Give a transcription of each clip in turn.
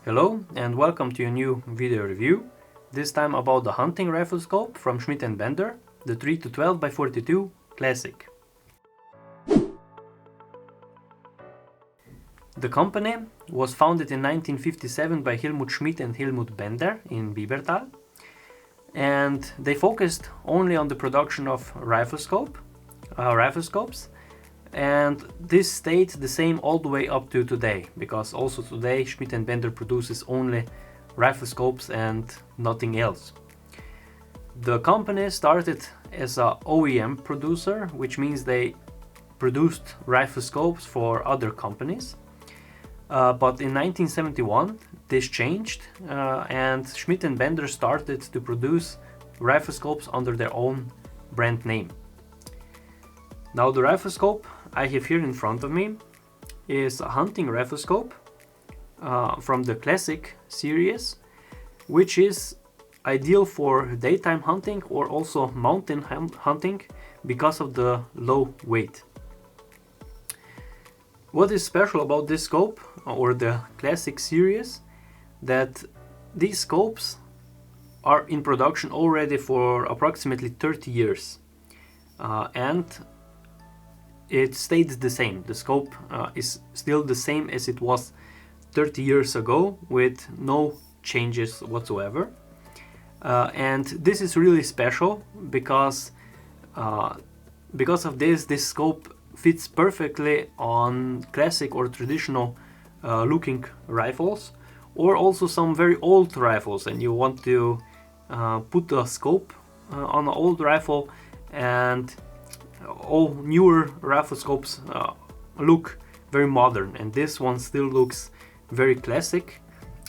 Hello and welcome to a new video review, this time about the hunting rifle scope from Schmidt & Bender, the 3-12x42 Klassik. The company was founded in 1957 by Helmut Schmidt and Helmut Bender in Biebertal, and they focused only on the production of rifle scopes, and this stayed the same all the way up to today, because also today Schmidt & Bender produces only rifle scopes and nothing else. The company started as a OEM producer, which means they produced rifle scopes for other companies. But in 1971 this changed, and Schmidt & Bender started to produce rifle scopes under their own brand name. Now the rifle scope I have here in front of me is a hunting rifle scope from the Klassik series, which is ideal for daytime hunting or also mountain hunting because of the low weight. What is special about this scope or the Klassik series, that these scopes are in production already for approximately 30 years, and it stayed the same. The scope is still the same as it was 30 years ago, with no changes whatsoever. And this is really special because of this scope fits perfectly on classic or traditional looking rifles, or also some very old rifles, and you want to put a scope on an old rifle, and all newer rifle scopes look very modern, and this one still looks very classic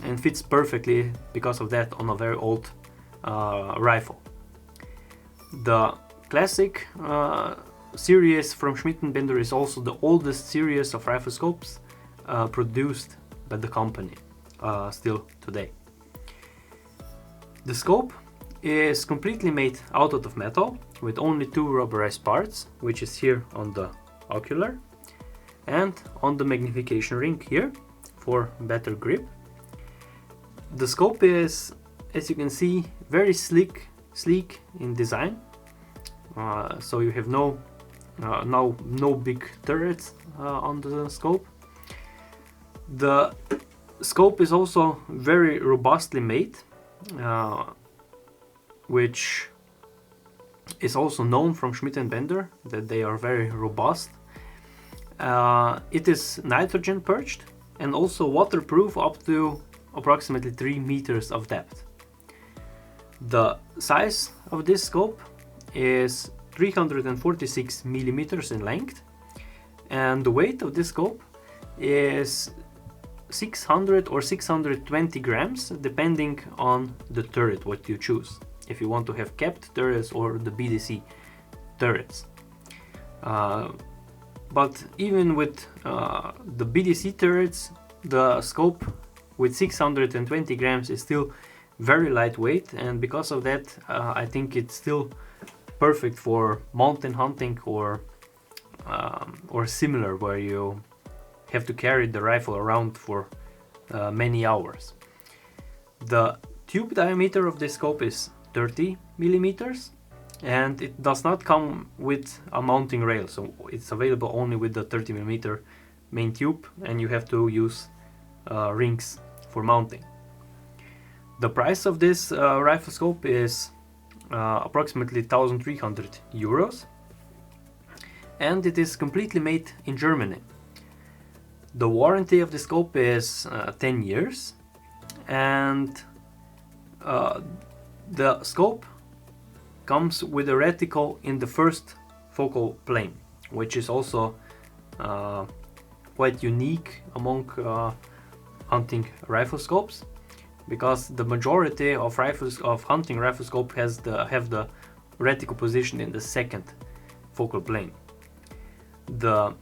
and fits perfectly because of that on a very old rifle. The Klassik series from Schmidt & Bender is also the oldest series of rifle scopes produced by the company still today. The scope is completely made out of metal with only two rubberized parts, which is here on the ocular and on the magnification ring here for better grip. The scope is, as you can see, very sleek in design, so you have no big turrets on the scope. The scope is also very robustly made, which is also known from Schmidt & Bender, that they are very robust. It is nitrogen purged and also waterproof up to approximately 3 meters of depth. The size of this scope is 346 millimeters in length, and the weight of this scope is 600 or 620 grams, depending on the turret what you choose, if you want to have capped turrets or the BDC turrets. But even with the BDC turrets, the scope with 620 grams is still very lightweight, and because of that I think it's still perfect for mountain hunting or similar, where you have to carry the rifle around for many hours. The tube diameter of this scope is 30 millimeters, and it does not come with a mounting rail, so it's available only with the 30 millimeter main tube, and you have to use rings for mounting. The price of this rifle scope is approximately 1,300 euros, and it is completely made in Germany. The warranty of the scope is 10 years, and the scope comes with a reticle in the first focal plane, which is also quite unique among hunting rifle scopes, because the majority of hunting rifle scope have the reticle position in the second focal plane. The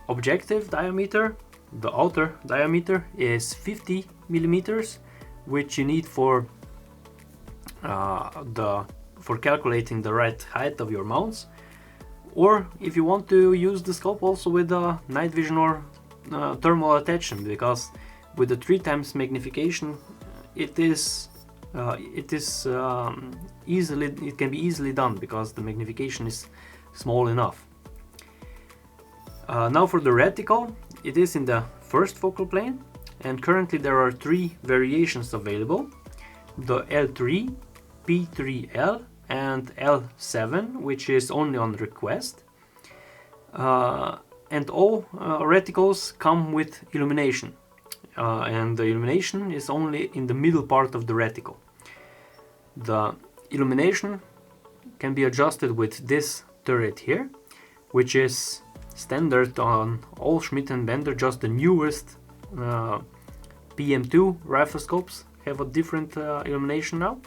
objective diameter, the outer diameter, is 50 millimeters, which you need for calculating the right height of your mounts, or if you want to use the scope also with a night vision or thermal attachment, because with the 3 times magnification, it can be easily done because the magnification is small enough. Now for the reticle, it is in the first focal plane, and currently there are 3 variations available: the L3, P3L and L7, which is only on request. And all reticles come with illumination, and the illumination is only in the middle part of the reticle. The illumination can be adjusted with this turret here, which is standard on all Schmidt & Bender. Just the newest PM2 rifle scopes have a different illumination now.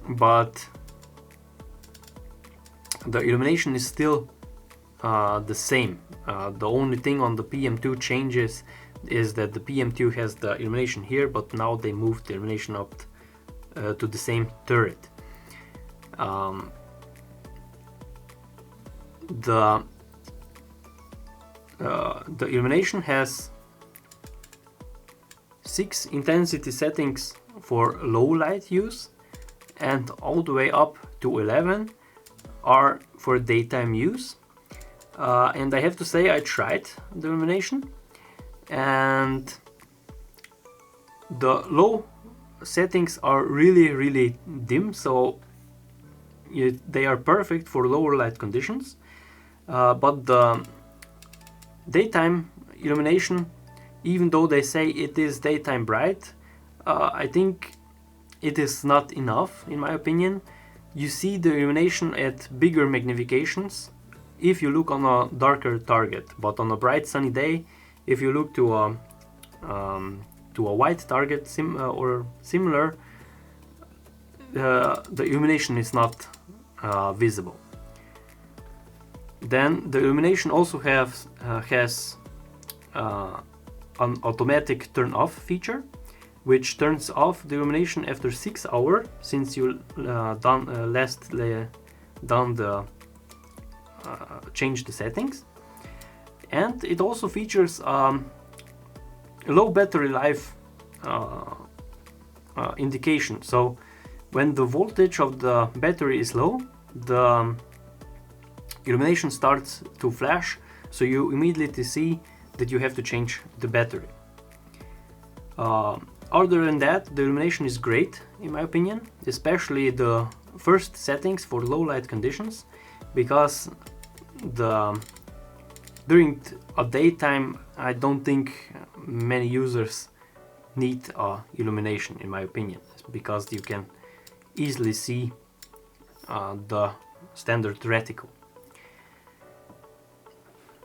But the illumination is still the same. The only thing on the PM2 changes is that the PM2 has the illumination here, but now they moved the illumination up to the same turret. The illumination has 6 intensity settings for low light use, and all the way up to 11 are for daytime use. And I have to say, I tried the illumination, and the low settings are really dim, so they are perfect for lower light conditions. But the daytime illumination, even though they say it is daytime bright, I think it is not enough, in my opinion. You see the illumination at bigger magnifications if you look on a darker target, but on a bright sunny day, if you look to a white target or similar, the illumination is not visible. Then the illumination also has an automatic turn off feature, which turns off the illumination after 6 hours since you change the settings. And it also features low battery life indication. So when the voltage of the battery is low, the illumination starts to flash, so you immediately see that you have to change the battery. Other than that, the illumination is great, in my opinion, especially the first settings for low light conditions, because during a daytime I don't think many users need illumination, in my opinion, because you can easily see the standard reticle.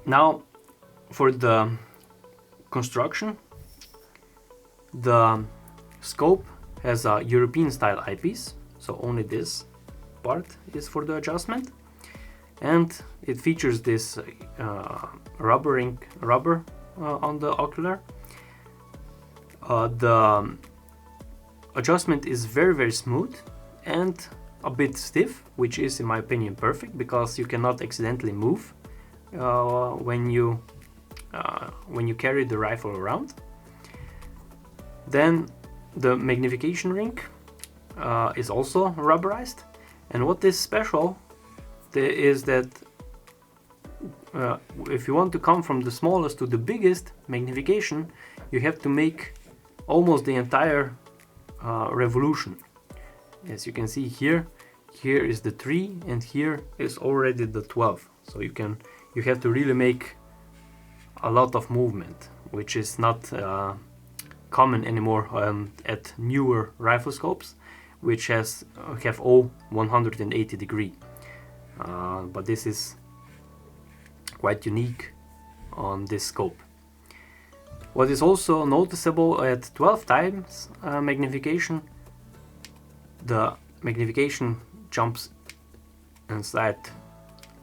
Now for the construction, the scope has a European style eyepiece, so only this part is for the adjustment, and it features this rubber on the ocular. The adjustment is very smooth and a bit stiff, which is, in my opinion, perfect, because you cannot accidentally move when you carry the rifle around. Then the magnification ring is also rubberized, and what is special is that if you want to come from the smallest to the biggest magnification, you have to make almost the entire revolution. As you can see here is the 3 and here is already the 12, so you have to really make a lot of movement, which is not common anymore at newer rifle scopes, which have all 180 degree. But this is quite unique on this scope. What is also noticeable at 12 times magnification, the magnification jumps inside,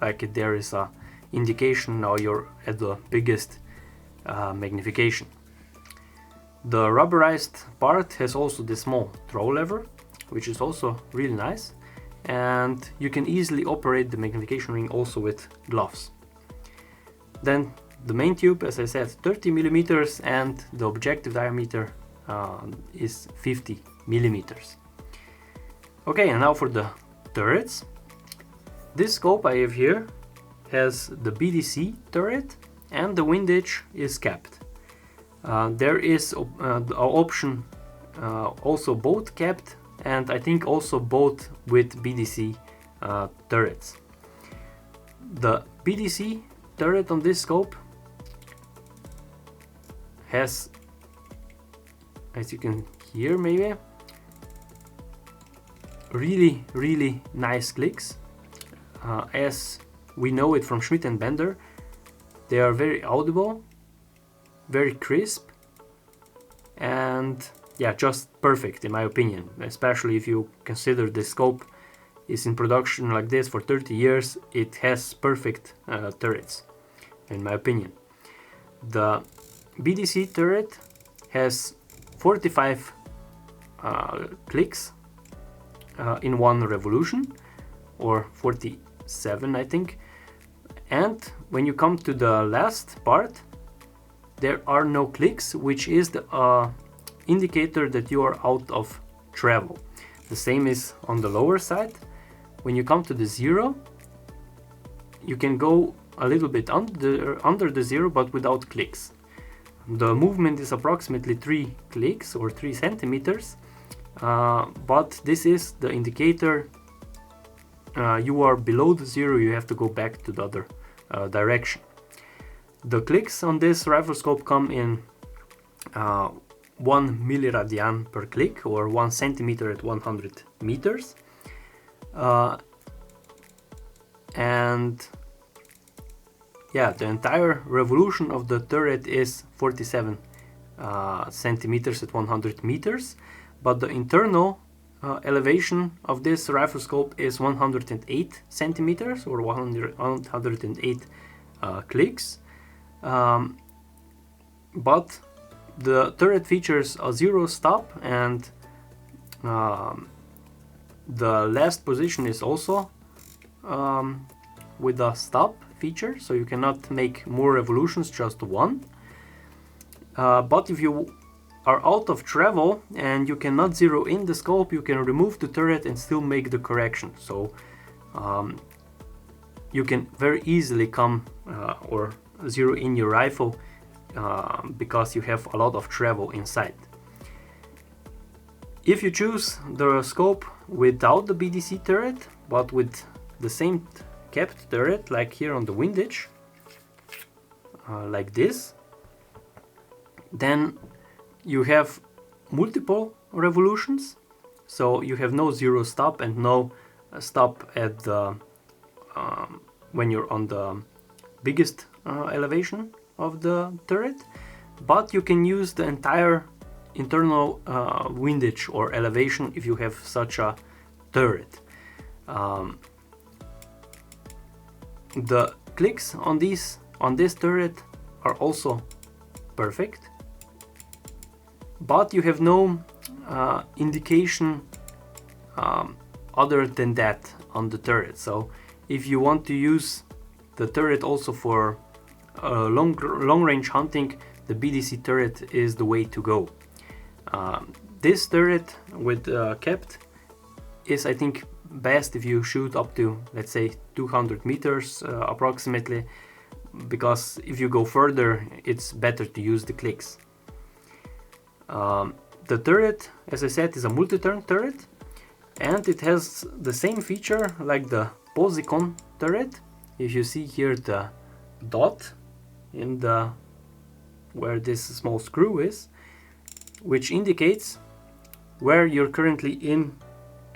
like there is a indication now you're at the biggest magnification. The rubberized part has also this small throw lever, which is also really nice, and you can easily operate the magnification ring also with gloves. Then the main tube, as I said, 30 millimeters, and the objective diameter is 50 millimeters. Okay, and now for the turrets. This scope I have here has the BDC turret, and the windage is capped. There is the option also both capped, and I think also both with BDC turrets. The BDC turret on this scope has, as you can hear maybe, really nice clicks. As we know it from Schmidt and Bender, they are very audible, very crisp, and yeah, just perfect in my opinion, especially if you consider the scope is in production like this for 30 years. It has perfect turrets in my opinion. The BDC turret has 45 clicks in one revolution, or 47 I think, and when you come to the last part there are no clicks, which is the indicator that you are out of travel. The same is on the lower side. When you come to the 0, you can go a little bit under the 0 but without clicks. The movement is approximately 3 clicks or 3 centimeters, but this is the indicator you are below the 0, you have to go back to the other direction. The clicks on this rifle scope come in 1 milliradian per click, or 1 centimeter at 100 meters. And yeah, the entire revolution of the turret is 47 centimeters at 100 meters, but the internal elevation of this rifle scope is 108 centimeters or 108 clicks. But the turret features a 0 stop, and the last position is also with a stop feature, so you cannot make more revolutions, just one. But if you are out of travel and you cannot zero in the scope, you can remove the turret and still make the correction. So you can very easily come or zero in your rifle because you have a lot of travel inside. If you choose the scope without the BDC turret, but with the same capped turret, like here on the windage, like this, then you have multiple revolutions, so you have no zero stop and no stop at the when you're on the biggest elevation of the turret, but you can use the entire internal windage or elevation if you have such a turret. The clicks on this turret are also perfect, but you have no indication other than that on the turret. So if you want to use the turret also for long range hunting, the BDC turret is the way to go. This turret with capped is, I think, best if you shoot up to, let's say, 200 meters approximately, because if you go further it's better to use the clicks. The turret, as I said, is a multi-turn turret, and it has the same feature like the Posicon turret. If you see here the dot in the where this small screw is, which indicates where you're currently in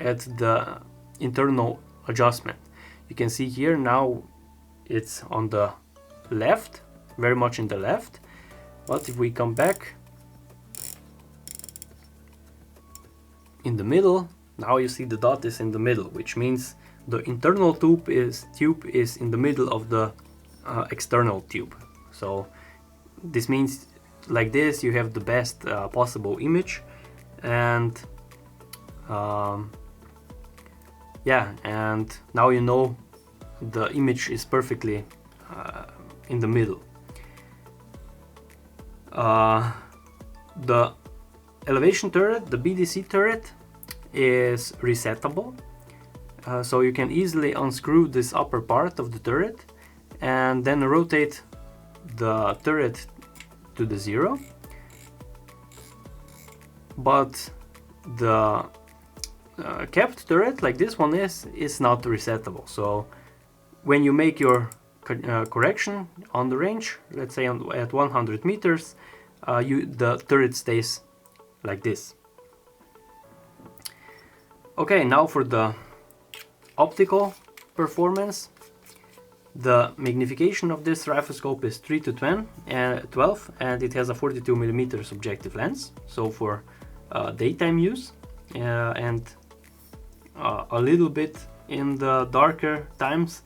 at the internal adjustment. You can see here now it's on the left, very much in the left, but if we come back in the middle, now you see the dot is in the middle, which means the internal tube is in the middle of the external tube. So this means like this you have the best possible image, and yeah, and now you know the image is perfectly in the middle. The elevation turret, the BDC turret, is resettable, so you can easily unscrew this upper part of the turret and then rotate the turret to the 0. But the capped turret, like this one is not resettable. So when you make your correction on the range, let's say at 100 meters, the turret stays like this. Okay, now for the optical performance. The magnification of this rifle scope is 3-12, and it has a 42mm objective lens, so for daytime use, and a little bit in the darker times,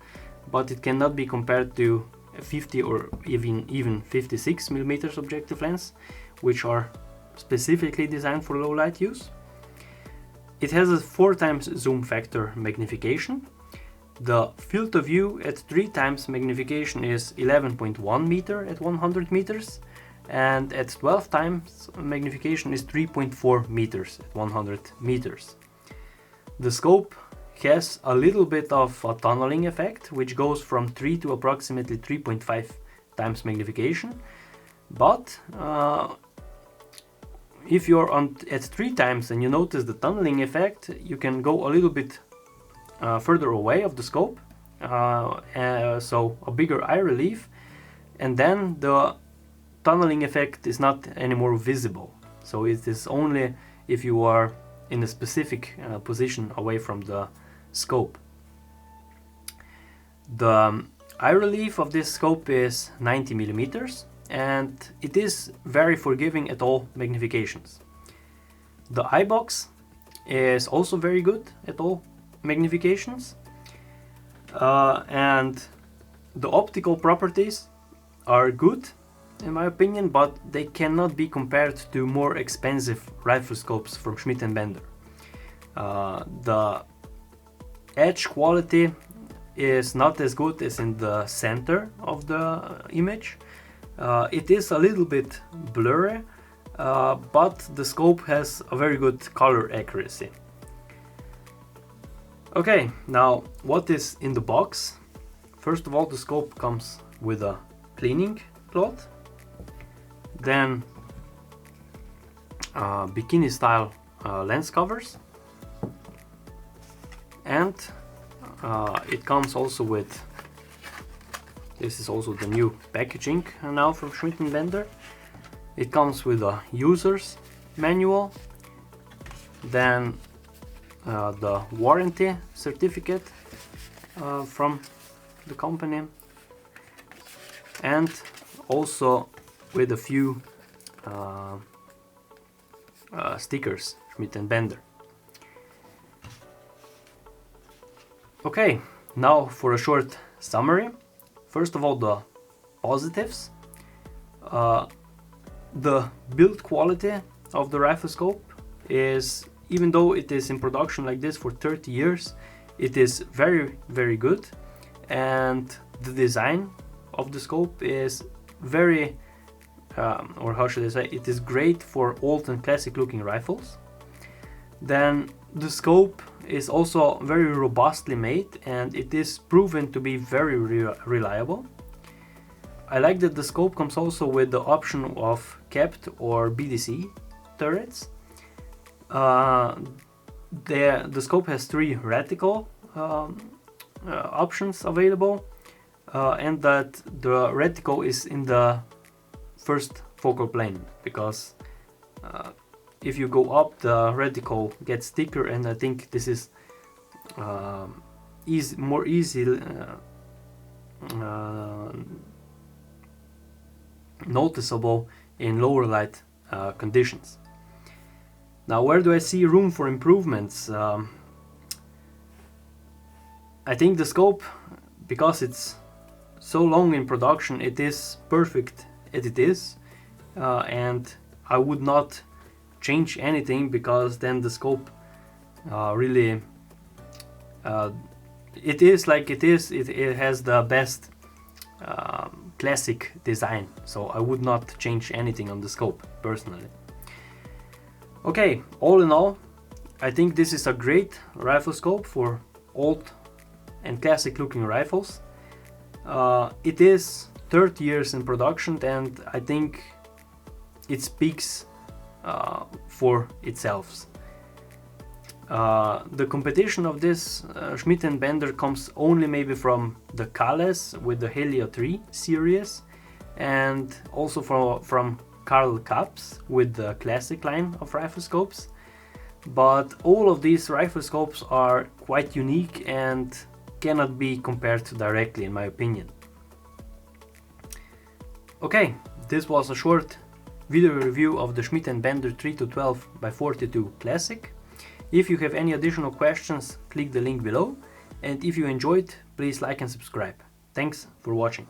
but it cannot be compared to 50 or even 56mm objective lens, which are specifically designed for low light use. It has a 4x zoom factor magnification. The field of view at 3x magnification is 11.1 meter at 100 meters, and at 12x magnification is 3.4 meters at 100 meters. The scope has a little bit of a tunneling effect, which goes from 3 to approximately 3.5 times magnification, but if you're at 3 times and you notice the tunneling effect, you can go a little bit further away of the scope, so a bigger eye relief, and then the tunneling effect is not anymore visible. So it is only if you are in a specific position away from the scope. The eye relief of this scope is 90 millimeters, and it is very forgiving at all magnifications. The eye box is also very good at all magnifications, and the optical properties are good in my opinion, but they cannot be compared to more expensive rifle scopes from Schmidt & Bender. The edge quality is not as good as in the center of the image. It is a little bit blurry, but the scope has a very good color accuracy. Okay, now what is in the box? First of all, the scope comes with a cleaning cloth, then bikini style lens covers, and it comes also with, this is also the new packaging now from Schmidt & Bender. It comes with a user's manual, then the warranty certificate from the company, and also with a few stickers, Schmidt & Bender. Okay, now for a short summary. First of all, the positives. The build quality of the rifle scope is, even though it is in production like this for 30 years, it is very, very good, and the design of the scope is very, or how should I say, it is great for old and classic looking rifles. Then the scope is also very robustly made, and it is proven to be very reliable. I like that the scope comes also with the option of capped or BDC turrets. The scope has 3 reticle options available, and that the reticle is in the first focal plane, because if you go up, the reticle gets thicker, and I think this is more easy noticeable in lower light conditions. Now, where do I see room for improvements? I think the scope, because it's so long in production, it is perfect as it is, and I would not change anything, because then the scope really it is like it is. It has the best Klassik design, so I would not change anything on the scope personally. Okay, all in all, I think this is a great rifle scope for old and classic looking rifles. It is 30 years in production, and I think it speaks for itself. The competition of this Schmidt & Bender comes only maybe from the Kales with the Helio 3 series, and also from Karl Kaps with the Klassik line of rifle scopes. But all of these rifle scopes are quite unique and cannot be compared directly, in my opinion. Okay, this was a short video review of the Schmidt & Bender 3-12x42 Klassik. If you have any additional questions, click the link below, and if you enjoyed, please like and subscribe. Thanks for watching.